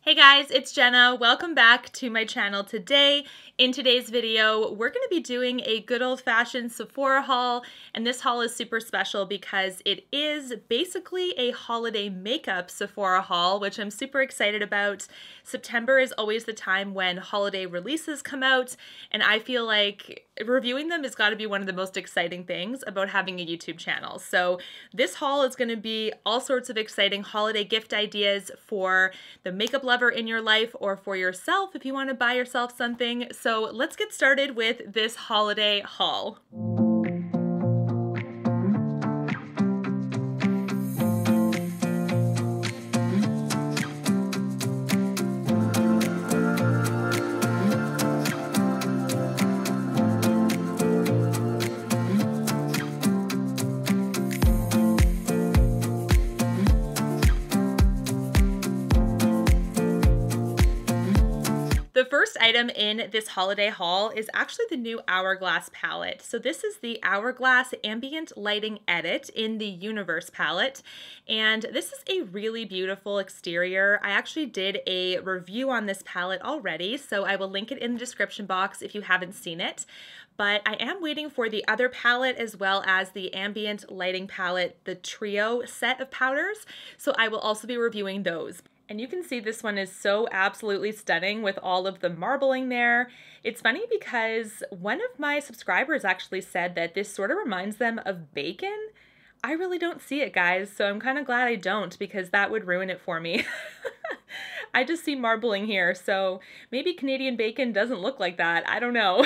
Hey guys, it's Jenna. Welcome back to my channel today. In today's video, we're going to be doing a good old-fashioned Sephora haul, and this haul is super special because it is basically a holiday makeup Sephora haul, which I'm super excited about. September is always the time when holiday releases come out, and I feel like reviewing them has got to be one of the most exciting things about having a YouTube channel. So this haul is going to be all sorts of exciting holiday gift ideas for the makeup lover in your life or for yourself if you want to buy yourself something. So let's get started with this holiday haul. The first item in this holiday haul is actually the new Hourglass palette. So this is the Hourglass Ambient Lighting Edit in the Universe palette. And this is a really beautiful exterior. I actually did a review on this palette already, so I will link it in the description box if you haven't seen it. But I am waiting for the other palette as well as the Ambient Lighting palette, the Trio set of powders. So I will also be reviewing those. And you can see this one is so absolutely stunning with all of the marbling there. It's funny because one of my subscribers actually said that this sort of reminds them of bacon. I really don't see it, guys, so I'm kind of glad I don't because that would ruin it for me. I just see marbling here, so maybe Canadian bacon doesn't look like that. I don't know.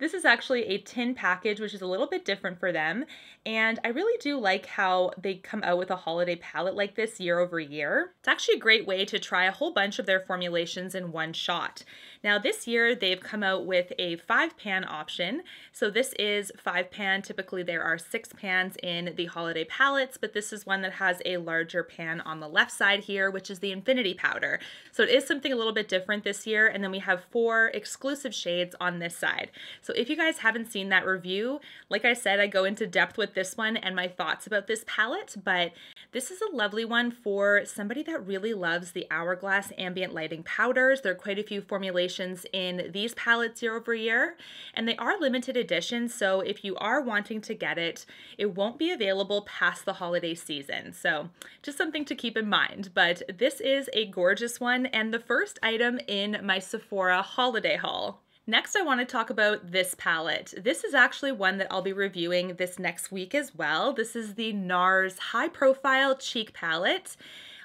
This is actually a tin package, which is a little bit different for them. And I really do like how they come out with a holiday palette like this year over year. It's actually a great way to try a whole bunch of their formulations in one shot. Now this year they've come out with a 5-pan option. So this is 5-pan. Typically there are 6 pans in the holiday palettes, but this is one that has a larger pan on the left side here, which is the Infinity powder. So it is something a little bit different this year. And then we have 4 exclusive shades on this side. So if you guys haven't seen that review, like I said, I go into depth with this one and my thoughts about this palette, but this is a lovely one for somebody that really loves the Hourglass Ambient Lighting powders. There are quite a few formulations in these palettes year over year, and they are limited edition, so if you are wanting to get it, it won't be available past the holiday season. So just something to keep in mind, but this is a gorgeous one and the first item in my Sephora holiday haul. Next, I want to talk about this palette. This is actually one that I'll be reviewing this next week as well. This is the Nars High Profile Cheek Palette.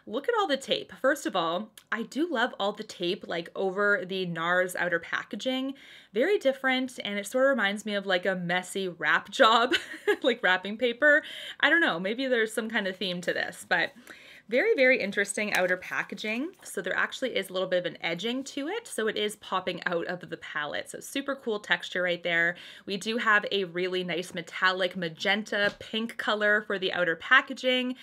Look at all the tape. First of all, I do love all the tape like over the Nars outer packaging. Very different, and it sort of reminds me of like a messy wrap job, like wrapping paper. I don't know, maybe there's some kind of theme to this, but very, very interesting outer packaging. So there actually is a little bit of an edging to it. So it is popping out of the palette. So super cool texture right there. We do have a really nice metallic magenta pink color for the outer packaging.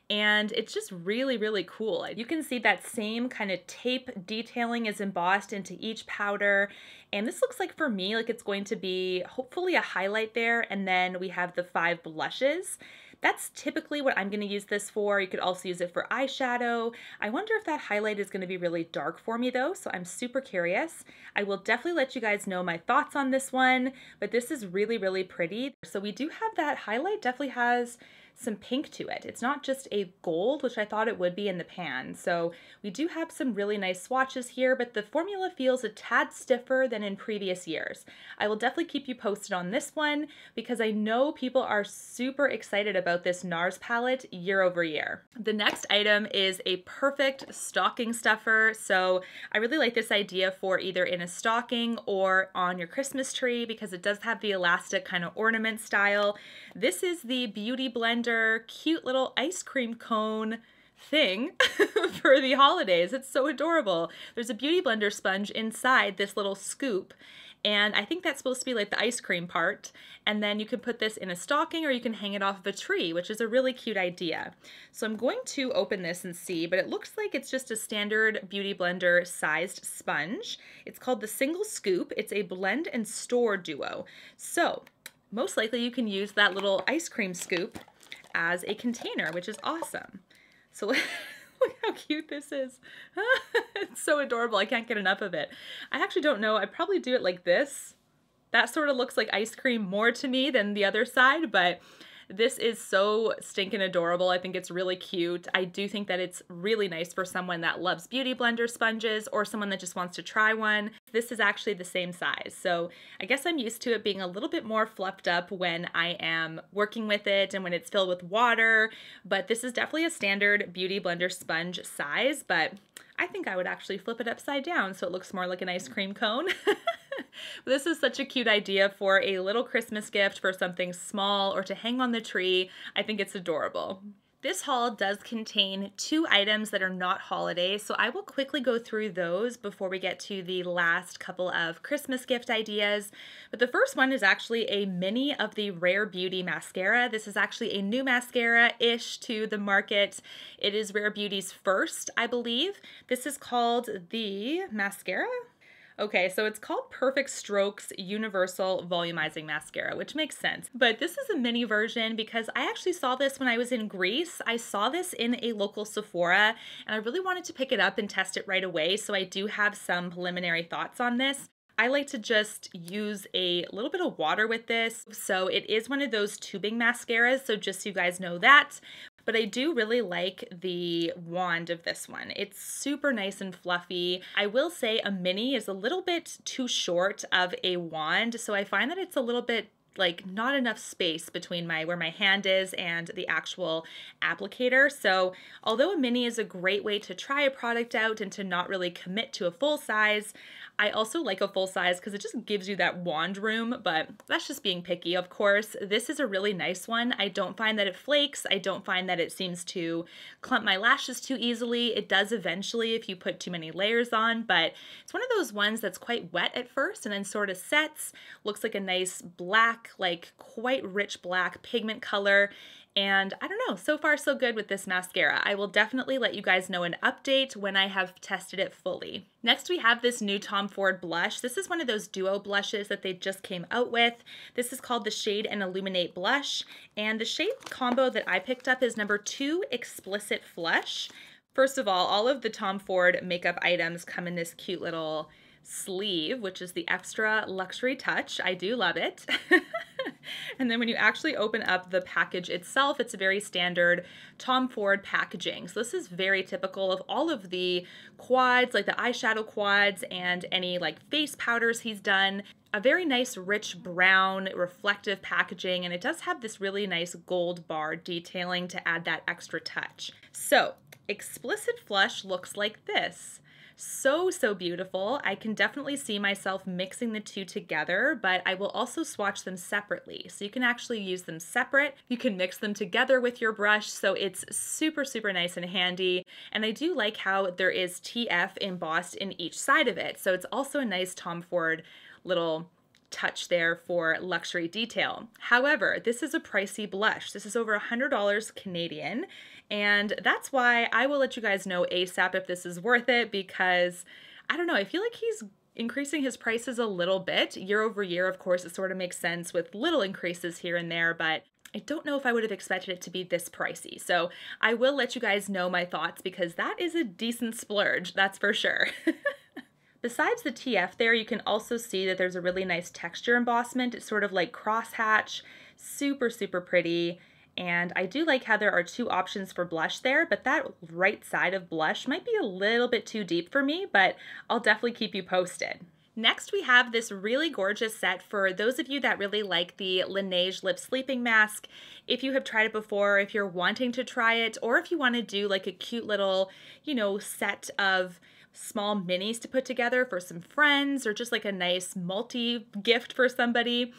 And it's just really, really cool. You can see that same kind of tape detailing is embossed into each powder. And this looks like for me, like it's going to be hopefully a highlight there. And then we have the 5 blushes. That's typically what I'm going to use this for. You could also use it for eyeshadow. I wonder if that highlight is going to be really dark for me though, so I'm super curious. I will definitely let you guys know my thoughts on this one, but this is really, really pretty. So we do have that highlight, definitely has some pink to it. It's not just a gold, which I thought it would be in the pan. So we do have some really nice swatches here, but the formula feels a tad stiffer than in previous years. I will definitely keep you posted on this one because I know people are super excited about this Nars palette year over year. The next item is a perfect stocking stuffer. So I really like this idea for either in a stocking or on your Christmas tree because it does have the elastic kind of ornament style. This is the Beautyblender cute little ice cream cone thing for the holidays. It's so adorable. There's a Beautyblender sponge inside this little scoop, and I think that's supposed to be like the ice cream part. And then you can put this in a stocking or you can hang it off of a tree, which is a really cute idea. So I'm going to open this and see, but it looks like it's just a standard Beautyblender sized sponge. It's called the Single Scoop. It's a blend and store duo. So most likely you can use that little ice cream scoop as a container, which is awesome. So Look how cute this is. It's so adorable. I can't get enough of it. I actually don't know. I'd probably do it like this. That sort of looks like ice cream more to me than the other side, but this is so stinking adorable. I think it's really cute. I do think that it's really nice for someone that loves Beautyblender sponges or someone that just wants to try one. This is actually the same size. So I guess I'm used to it being a little bit more fluffed up when I am working with it and when it's filled with water, but this is definitely a standard Beautyblender sponge size, but I think I would actually flip it upside down so it looks more like an ice cream cone. This is such a cute idea for a little Christmas gift, for something small or to hang on the tree. I think it's adorable. This haul does contain 2 items that are not holiday, so I will quickly go through those before we get to the last couple of Christmas gift ideas. But the first one is actually a mini of the Rare Beauty mascara. This is actually a new mascara-ish to the market. It is Rare Beauty's first, I believe. This is called the mascara. Okay, so it's called Perfect Strokes Universal Volumizing Mascara, which makes sense. But this is a mini version because I actually saw this when I was in Greece. I saw this in a local Sephora, and I really wanted to pick it up and test it right away, so I do have some preliminary thoughts on this. I like to just use a little bit of water with this. So it is one of those tubing mascaras, so just so you guys know that. But I do really like the wand of this one. It's super nice and fluffy. I will say a mini is a little bit too short of a wand, so I find that it's a little bit like not enough space between where my hand is and the actual applicator. So although a mini is a great way to try a product out and to not really commit to a full size, I also like a full size because it just gives you that wand room, but that's just being picky, of course. This is a really nice one. I don't find that it flakes. I don't find that it seems to clump my lashes too easily. It does eventually if you put too many layers on, but it's one of those ones that's quite wet at first and then sort of sets. Looks like a nice black, like quite rich black pigment color. And I don't know, so far so good with this mascara. I will definitely let you guys know an update when I have tested it fully. Next we have this new Tom Ford blush. This is one of those duo blushes that they just came out with. This is called the Shade and Illuminate blush. And the shade combo that I picked up is number 2 Explicit Flush. First of all of the Tom Ford makeup items come in this cute little sleeve, which is the extra luxury touch. I do love it. And then when you actually open up the package itself, it's a very standard Tom Ford packaging. So this is very typical of all of the quads, like the eyeshadow quads and any like face powders he's done. A very nice rich brown reflective packaging, and it does have this really nice gold bar detailing to add that extra touch. So Explicit Flush looks like this. So beautiful. I can definitely see myself mixing the two together, but I will also swatch them separately. So you can actually use them separate. You can mix them together with your brush. So it's super nice and handy. And I do like how there is TF embossed in each side of it. So it's also a nice Tom Ford little touch there for luxury detail. However, this is a pricey blush. This is over $100 Canadian. And that's why I will let you guys know ASAP if this is worth it, because I don't know, I feel like he's increasing his prices a little bit. Year over year, of course, it sort of makes sense with little increases here and there, but I don't know if I would have expected it to be this pricey. So I will let you guys know my thoughts because that is a decent splurge, that's for sure. Besides the TF there, you can also see that there's a really nice texture embossment. It's sort of like crosshatch, super pretty. And I do like how there are 2 options for blush there, but that right side of blush might be a little bit too deep for me, but I'll definitely keep you posted. Next, we have this really gorgeous set for those of you that really like the Laneige Lip Sleeping Mask. If you have tried it before, if you're wanting to try it, or if you want to do like a cute little, set of small minis to put together for some friends, or just like a nice multi-gift for somebody.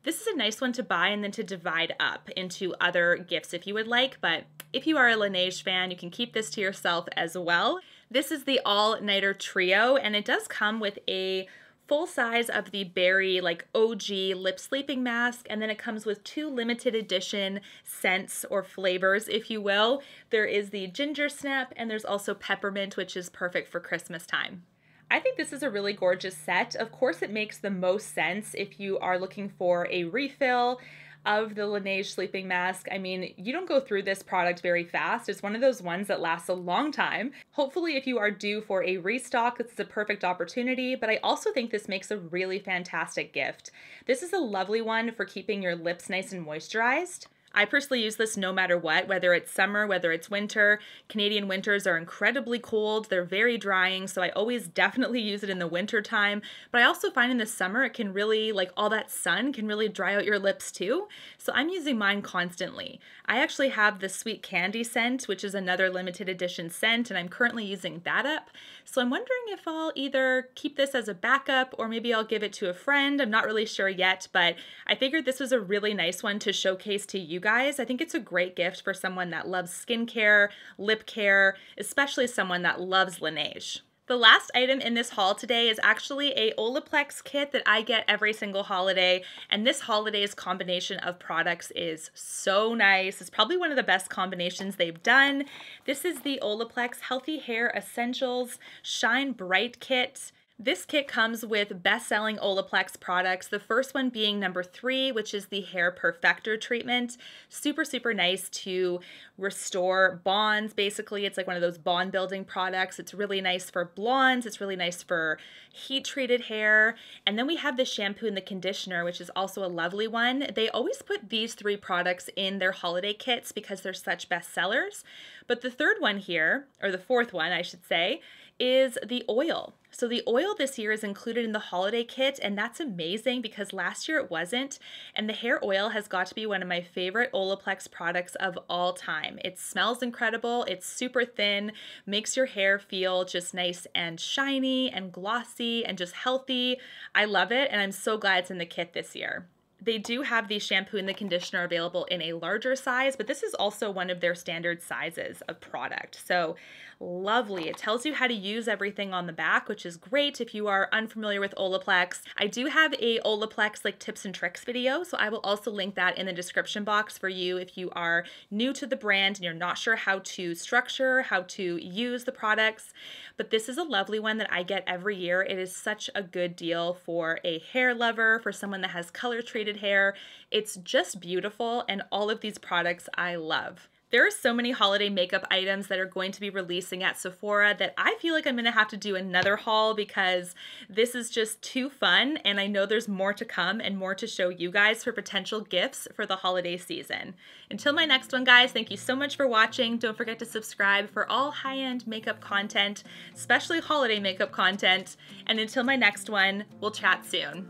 This is a nice one to buy and then to divide up into other gifts if you would like, but if you are a Laneige fan, you can keep this to yourself as well. This is the All Nighter Trio, and it does come with a full size of the Berry like OG lip sleeping mask, and then it comes with 2 limited edition scents or flavors, if you will. There is the ginger snap, and there's also peppermint, which is perfect for Christmas time. I think this is a really gorgeous set. Of course, it makes the most sense if you are looking for a refill of the Laneige sleeping mask. I mean, you don't go through this product very fast. It's one of those ones that lasts a long time. Hopefully, if you are due for a restock, this is a perfect opportunity, but I also think this makes a really fantastic gift. This is a lovely one for keeping your lips nice and moisturized. I personally use this no matter what, whether it's summer, whether it's winter. Canadian winters are incredibly cold. They're very drying, so I always definitely use it in the winter time. But I also find in the summer, it can really, like all that sun can really dry out your lips too. So I'm using mine constantly. I actually have the Sweet Candy scent, which is another limited edition scent, and I'm currently using that up. So I'm wondering if I'll either keep this as a backup or maybe I'll give it to a friend. I'm not really sure yet, but I figured this was a really nice one to showcase to you guys. I think it's a great gift for someone that loves skincare, lip care, especially someone that loves Laneige. The last item in this haul today is actually a Olaplex kit that I get every single holiday, and this holiday's combination of products is so nice. It's probably one of the best combinations they've done. This is the Olaplex Healthy Hair Essentials Shine Bright Kit. This kit comes with best-selling Olaplex products, the first one being number 3, which is the Hair Perfector treatment. Super, super nice to restore bonds, basically. It's like one of those bond-building products. It's really nice for blondes. It's really nice for heat-treated hair. And then we have the shampoo and the conditioner, which is also a lovely one. They always put these 3 products in their holiday kits because they're such bestsellers. But the third one here, or the fourth one, I should say, is the oil. So the oil this year is included in the holiday kit, and that's amazing because last year it wasn't. And the hair oil has got to be one of my favorite Olaplex products of all time. It smells incredible, it's super thin, makes your hair feel just nice and shiny and glossy and just healthy. I love it, and I'm so glad it's in the kit this year. They do have the shampoo and the conditioner available in a larger size, but this is also one of their standard sizes of product. So lovely. It tells you how to use everything on the back, which is great if you are unfamiliar with Olaplex. I do have a Olaplex like tips and tricks video, so I will also link that in the description box for you if you are new to the brand and you're not sure how to structure, how to use the products. But this is a lovely one that I get every year. It is such a good deal for a hair lover, for someone that has color treated hair. It's just beautiful, and all of these products I love. There are so many holiday makeup items that are going to be releasing at Sephora that I feel like I'm going to have to do another haul because this is just too fun, and I know there's more to come and more to show you guys for potential gifts for the holiday season. Until my next one, guys, thank you so much for watching. Don't forget to subscribe for all high-end makeup content, especially holiday makeup content. And until my next one, we'll chat soon.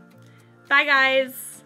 Bye, guys!